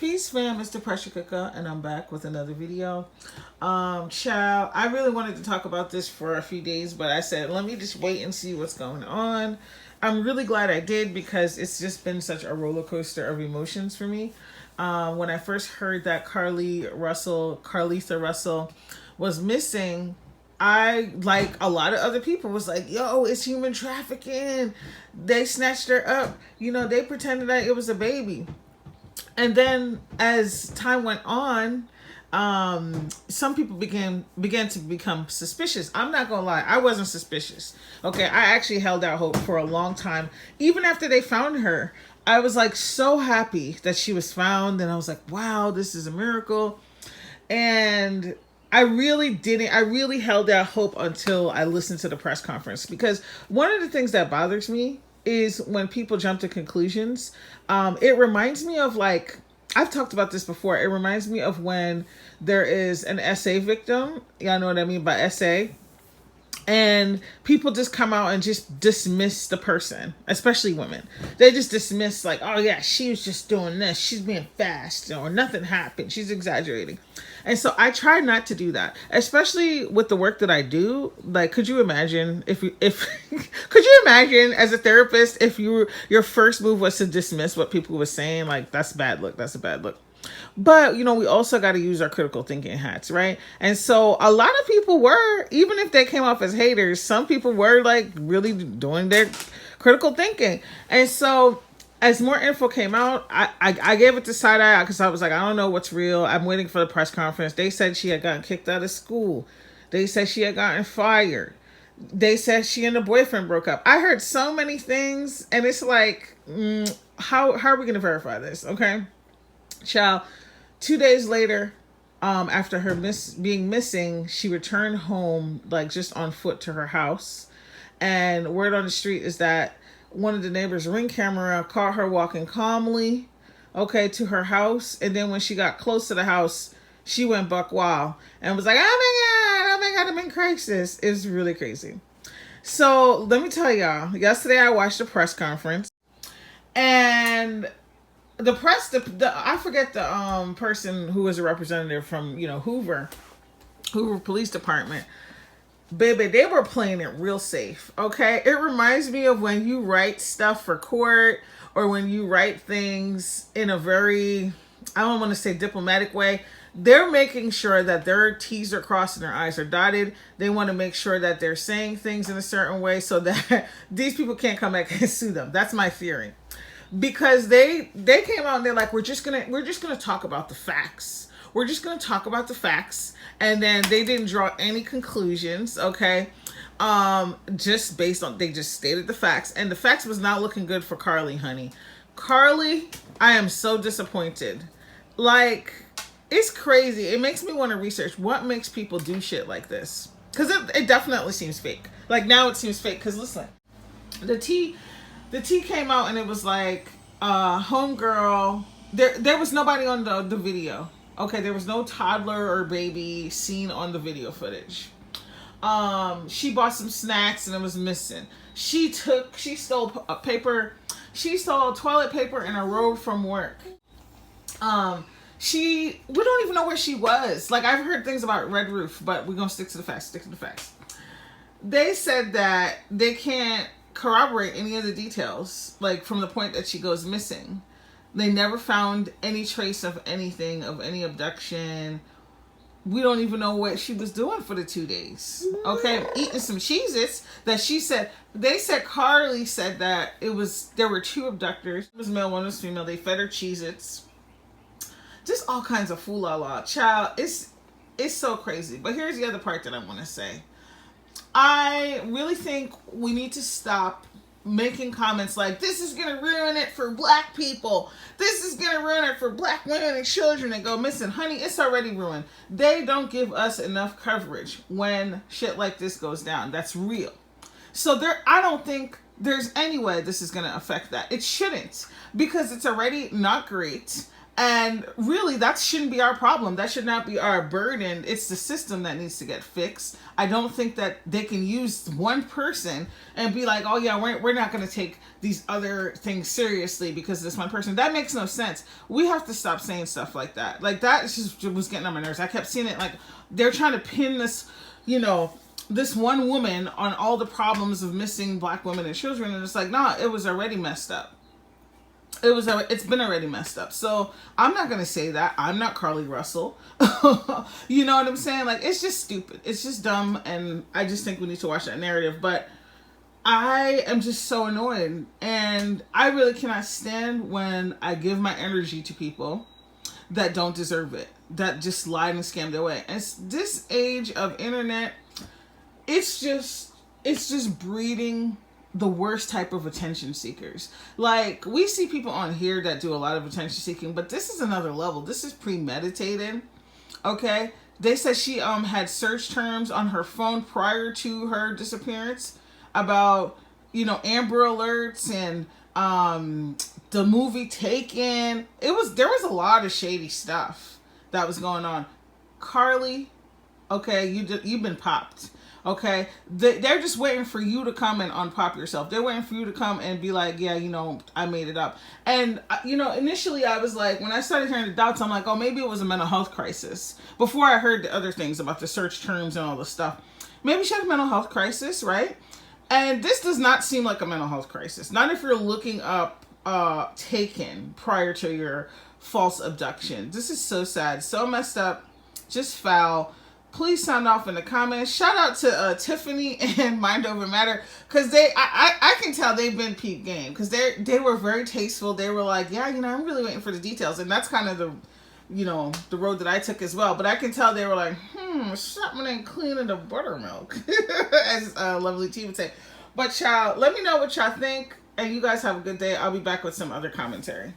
Peace fam, Mr. Pressure Cooker, and I'm back with another video. Child, I really wanted to talk about this for a few days, but I said, let me just wait and see what's going on. I'm really glad I did because it's just been such a roller coaster of emotions for me. When I first heard that Carletha Russell was missing, I, like a lot of other people, was like, yo, it's human trafficking. They snatched her up. You know, they pretended that it was a baby. And then as time went on, some people began to become suspicious. I'm not gonna lie, I wasn't suspicious. Okay, I actually held out hope for a long time. Even after they found her, I was like so happy that she was found, and I was like, wow, this is a miracle. And I really held out hope until I listened to the press conference, because one of the things that bothers me is when people jump to conclusions. It reminds me of, like, I've talked about this before. It reminds me of when there is an SA victim. Y'all know what I mean by SA. And people just come out and just dismiss the person, especially women. They just dismiss, like, oh yeah, she was just doing this. She's being fast, or nothing happened. She's exaggerating. And so I try not to do that, especially with the work that I do. Like, could you imagine if could you imagine as a therapist if your first move was to dismiss what people were saying? Like, that's a bad look. That's a bad look. But, you know, we also got to use our critical thinking hats, right? And so a lot of people were, even if they came off as haters, some people were like really doing their critical thinking. And so as more info came out, I gave it the side eye because I was like, I don't know what's real. I'm waiting for the press conference. They said she had gotten kicked out of school. They said she had gotten fired. They said she and the boyfriend broke up. I heard so many things, and it's like, how are we going to verify this? Okay. Child, 2 days later, after her being missing, she returned home, like, just on foot to her house. And word on the street is that one of the neighbors' Ring camera caught her walking calmly, okay, to her house. And then when she got close to the house, she went buck wild and was like, oh my God, I'm in crisis. It was really crazy. So let me tell y'all, yesterday I watched the press conference, and the press, I forget the person who was a representative from, you know, Hoover Police Department. Baby, they were playing it real safe, okay? It reminds me of when you write stuff for court, or when you write things in a very, I don't want to say diplomatic way. They're making sure that their T's are crossed and their I's are dotted. They want to make sure that they're saying things in a certain way so that these people can't come back and sue them. That's my theory. Because they came out and they're like, we're just gonna talk about the facts. We're just gonna talk about the facts. And then they didn't draw any conclusions, okay? Just based on, they just stated the facts. And the facts was not looking good for Carly, honey. Carly, I am so disappointed. Like, it's crazy. It makes me want to research what makes people do shit like this. Because it definitely seems fake. Like, now it seems fake. Because listen, the tea came out and it was like, homegirl, there was nobody on the video. Okay, there was no toddler or baby seen on the video footage. She bought some snacks and it was missing. She stole toilet paper and a robe from work. We don't even know where she was. Like, I've heard things about Red Roof, but we're gonna stick to the facts. They said that they can't corroborate any of the details, like from the point that she goes missing. They never found any trace of anything, of any abduction. We don't even know what she was doing for the 2 days. Okay, eating some Cheez-Its that she said. They said, Carly said that there were two abductors. One was male, one was female. They fed her Cheez-Its. Just all kinds of fool-la-la. Child, it's so crazy. But here's the other part that I want to say. I really think we need to stop making comments like, this is going to ruin it for black people. This is going to ruin it for black women and children that go missing. Honey, it's already ruined. They don't give us enough coverage when shit like this goes down. That's real. So I don't think there's any way this is going to affect that. It shouldn't, because it's already not great. And really, that shouldn't be our problem. That should not be our burden. It's the system that needs to get fixed. I don't think that they can use one person and be like, oh yeah, we're not going to take these other things seriously because this one person. That makes no sense. We have to stop saying stuff like that. Like, that just was getting on my nerves. I kept seeing it like they're trying to pin this, this one woman on all the problems of missing Black women and children. And it's like, nah, it was already messed up. It's been already messed up. So I'm not going to say that. I'm not Carly Russell. You know what I'm saying? Like, it's just stupid. It's just dumb. And I just think we need to watch that narrative. But I am just so annoyed. And I really cannot stand when I give my energy to people that don't deserve it, that just lied and scammed their way. And it's this age of internet, it's just breeding the worst type of attention seekers. Like, we see people on here that do a lot of attention seeking, but this is another level. This is premeditated. Okay, they said she had search terms on her phone prior to her disappearance about Amber Alerts and the movie Taken. There was a lot of shady stuff that was going on. Carly, okay, you've been popped. Okay, they're just waiting for you to come and unpop yourself. They're waiting for you to come and be like, yeah, I made it up. And initially I was like, when I started hearing the doubts, I'm like, oh, maybe it was a mental health crisis. Before I heard the other things about the search terms and all the stuff, maybe she had a mental health crisis, right? And this does not seem like a mental health crisis. Not if you're looking up Taken prior to your false abduction. This is so sad, so messed up, just foul. Please sound off in the comments. Shout out to Tiffany and Mind Over Matter, because I can tell they've been peak game, because they were very tasteful. They were like, yeah, I'm really waiting for the details, and that's kind of the road that I took as well. But I can tell they were like, something ain't clean in the buttermilk, as Lovely T would say. But y'all, let me know what y'all think, and you guys have a good day. I'll be back with some other commentary.